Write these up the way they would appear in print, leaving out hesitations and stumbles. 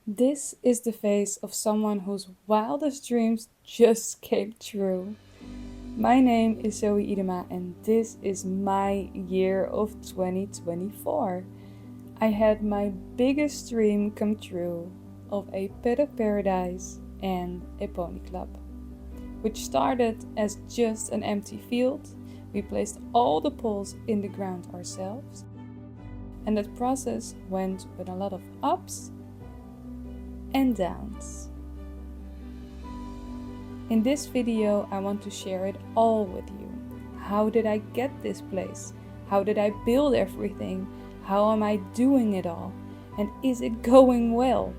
This is the face of someone whose wildest dreams just came true. My name is Zoe Idema and this is my year of 2024. I had my biggest dream come true of a Paddock paradise and a pony club, which started as just an empty field. We placed all the poles in the ground ourselves, and that process went with a lot of ups and downs. In this video, I want to share it all with you. How did I get this place? How did I build everything? How am I doing it all? And is it going well?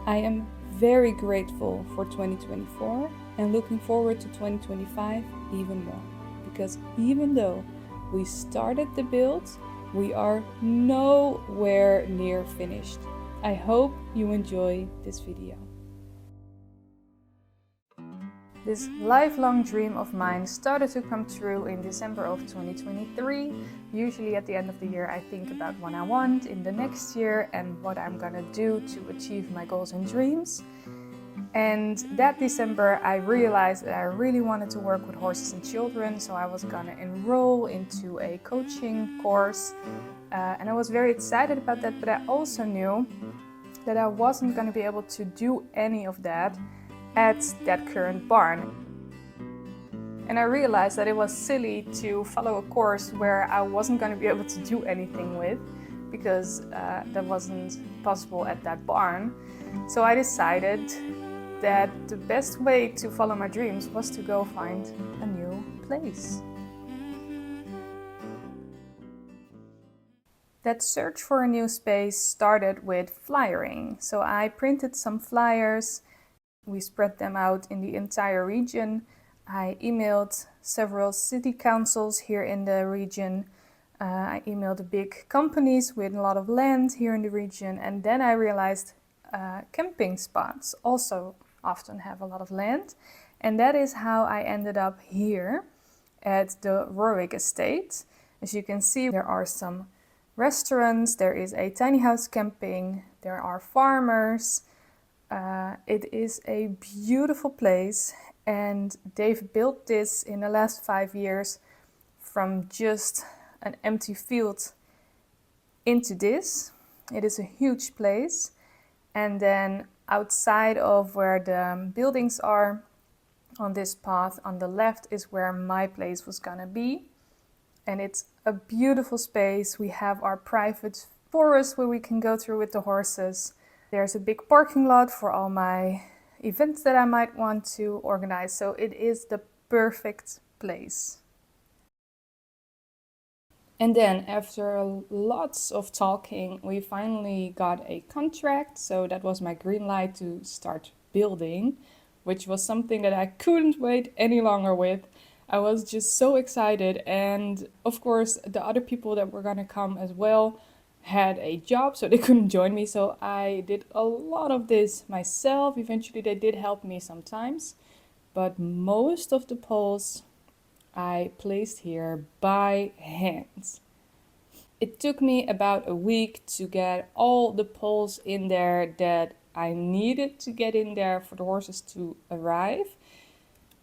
I am very grateful for 2024 and looking forward to 2025 even more. Because even though we started the build, we are nowhere near finished. I hope you enjoy this video. This lifelong dream of mine started to come true in December of 2023. Usually at the end of the year I think about what I want in the next year and what I'm gonna do to achieve my goals and dreams. And that December I realized that I really wanted to work with horses and children, so I was gonna enroll into a coaching course. And I was very excited about that, but I also knew that I wasn't gonna be able to do any of that at that current barn. And I realized that it was silly to follow a course where I wasn't going to be able to do anything with, because that wasn't possible at that barn. So I decided that the best way to follow my dreams was to go find a new place. That search for a new space started with flyering. So I printed some flyers. We spread them out in the entire region. I emailed several city councils here in the region. I emailed the big companies with a lot of land here in the region. And then I realized camping spots also often have a lot of land. And that is how I ended up here at the Rorick estate. As you can see, there are some restaurants, there is a tiny house camping, there are farmers. It is a beautiful place, and they've built this in the last 5 years from just an empty field into this. It is a huge place, and then outside of where the buildings are on this path on the left is where my place was gonna be. And it's a beautiful space. We have our private forest where we can go through with the horses. There's a big parking lot for all my events that I might want to organize. So it is the perfect place. And then after lots of talking, we finally got a contract. So that was my green light to start building, which was something that I couldn't wait any longer with. I was just so excited. And of course, the other people that were gonna come as well had a job, so they couldn't join me. So I did a lot of this myself. Eventually they did help me sometimes, but most of the poles I placed here by hand. It took me about a week to get all the poles in there that I needed to get in there for the horses to arrive.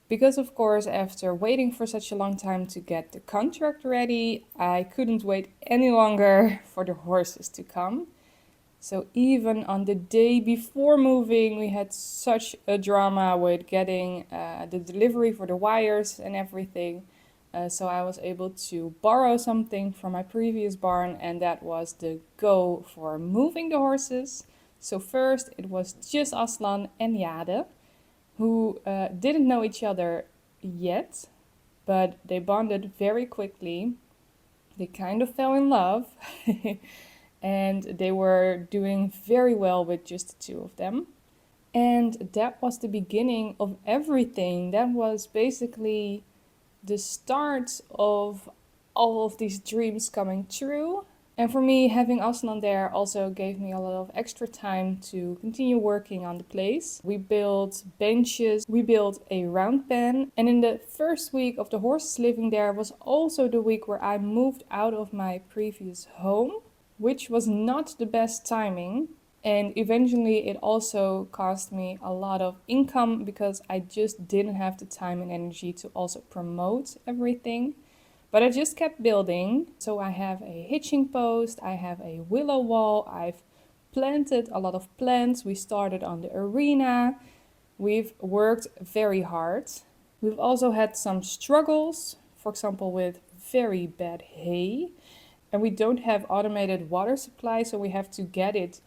Because of course, after waiting for such a long time to get the contract ready, I couldn't wait any longer for the horses to come. So even on the day before moving, we had such a drama with getting the delivery for the wires and everything. So I was able to borrow something from my previous barn, and that was the go for moving the horses. So first it was just Aslan and Jade, who didn't know each other yet, but they bonded very quickly. They kind of fell in love and they were doing very well with just the two of them. And that was the beginning of everything. That was basically the start of all of these dreams coming true. And for me, having Aslan there also gave me a lot of extra time to continue working on the place. We built benches, we built a round pen, and in the first week of the horses living there was also the week where I moved out of my previous home, which was not the best timing. And eventually it also cost me a lot of income because I just didn't have the time and energy to also promote everything. But I just kept building. So I have a hitching post, I have a willow wall, I've planted a lot of plants. We started on the arena. We've worked very hard. We've also had some struggles, for example, with very bad hay. And we don't have automated water supply, so we have to get it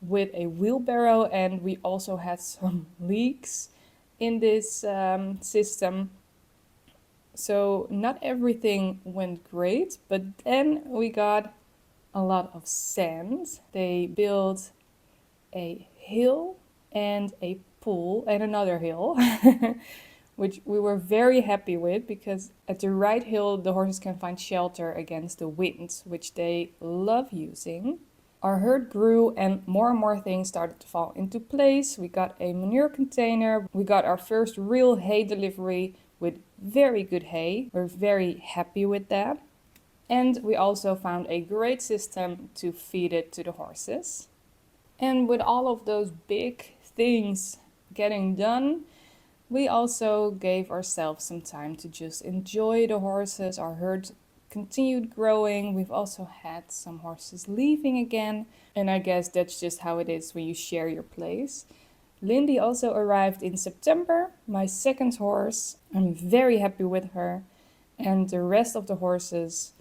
with a wheelbarrow. And we also had some leaks in this system. So not everything went great, but then we got a lot of sand. They built a hill and a pool and another hill, which we were very happy with because at the right hill the horses can find shelter against the wind, which they love using. Our herd grew and more things started to fall into place. We got a manure container. We got our first real hay delivery with very good hay. We're very happy with that. And we also found a great system to feed it to the horses. And with all of those big things getting done, we also gave ourselves some time to just enjoy the horses. Our herd continued growing. We've also had some horses leaving again. And I guess that's just how it is when you share your place. Lindy also arrived in September, my second horse. I'm very happy with her. And the rest of the horses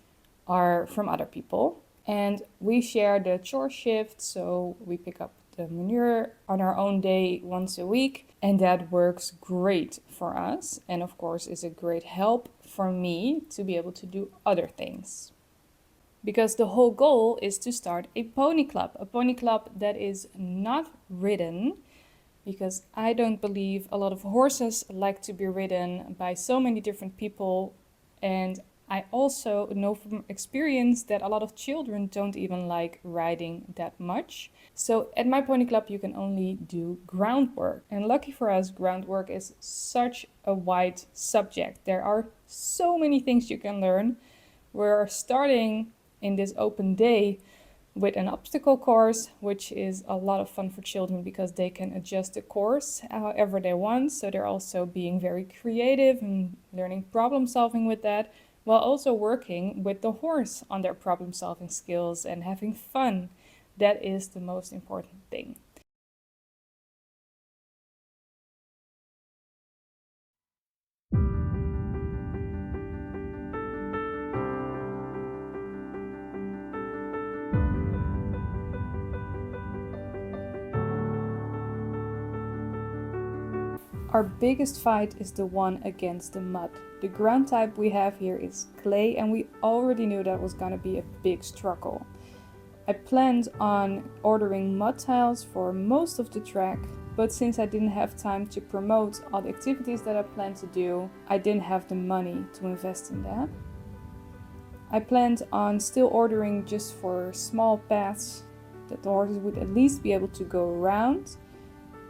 are from other people. And we share the chore shift, so we pick up the manure on our own day once a week. And that works great for us. And of course is a great help for me to be able to do other things. Because the whole goal is to start a pony club. A pony club that is not ridden, because I don't believe a lot of horses like to be ridden by so many different people. And I also know from experience that a lot of children don't even like riding that much. So at my pony club you can only do groundwork. And lucky for us, groundwork is such a wide subject. There are so many things you can learn. We're starting in this open day with an obstacle course, which is a lot of fun for children because they can adjust the course however they want. So they're also being very creative and learning problem solving with that, while also working with the horse on their problem solving skills and having fun. That is the most important thing. Our biggest fight is the one against the mud. The ground type we have here is clay, and we already knew that was going to be a big struggle. I planned on ordering mud tiles for most of the track, but since I didn't have time to promote all the activities that I planned to do, I didn't have the money to invest in that. I planned on still ordering just for small paths that the horses would at least be able to go around.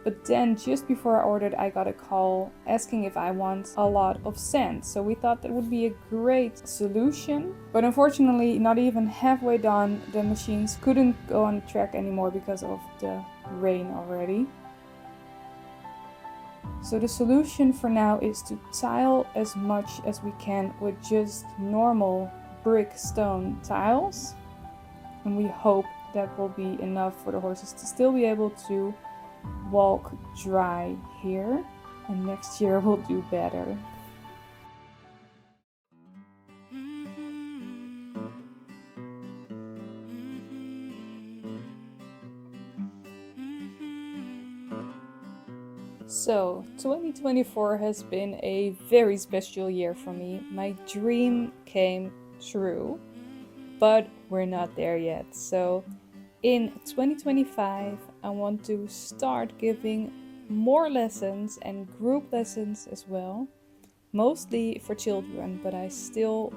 But then just before I ordered, I got a call asking if I want a lot of sand. So we thought that would be a great solution. But unfortunately, not even halfway done, the machines couldn't go on the track anymore because of the rain already. So the solution for now is to tile as much as we can with just normal brick stone tiles. And we hope that will be enough for the horses to still be able to walk dry here, and next year we'll do better. So 2024 has been a very special year for me. My dream came true, but we're not there yet. So in 2025, I want to start giving more lessons and group lessons as well, mostly for children, but I still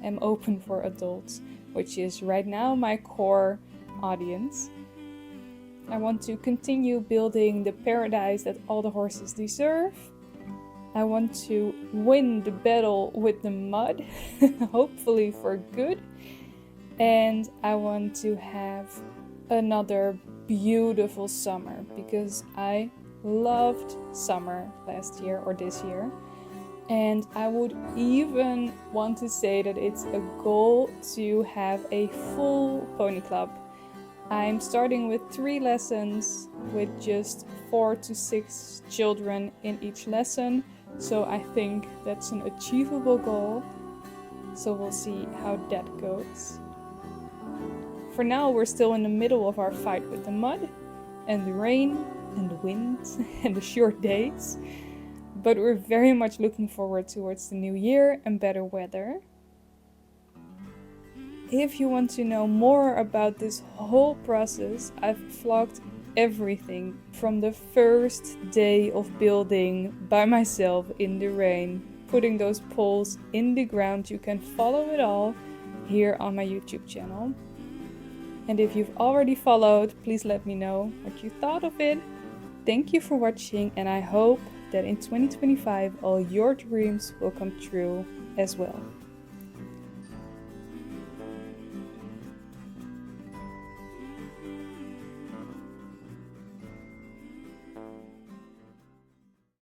am open for adults, which is right now my core audience. I want to continue building the paradise that all the horses deserve. I want to win the battle with the mud, hopefully for good. And I want to have another beautiful summer because I loved summer last year or this year. And I would even want to say that it's a goal to have a full pony club. I'm starting with 3 lessons with just 4 to 6 children in each lesson. So I think that's an achievable goal. So we'll see how that goes. For now, we're still in the middle of our fight with the mud and the rain and the wind and the short days. But we're very much looking forward towards the new year and better weather. If you want to know more about this whole process, I've vlogged everything from the first day of building by myself in the rain, putting those poles in the ground. You can follow it all here on my YouTube channel. And if you've already followed, please let me know what you thought of it. Thank you for watching, and I hope that in 2025 all your dreams will come true as well.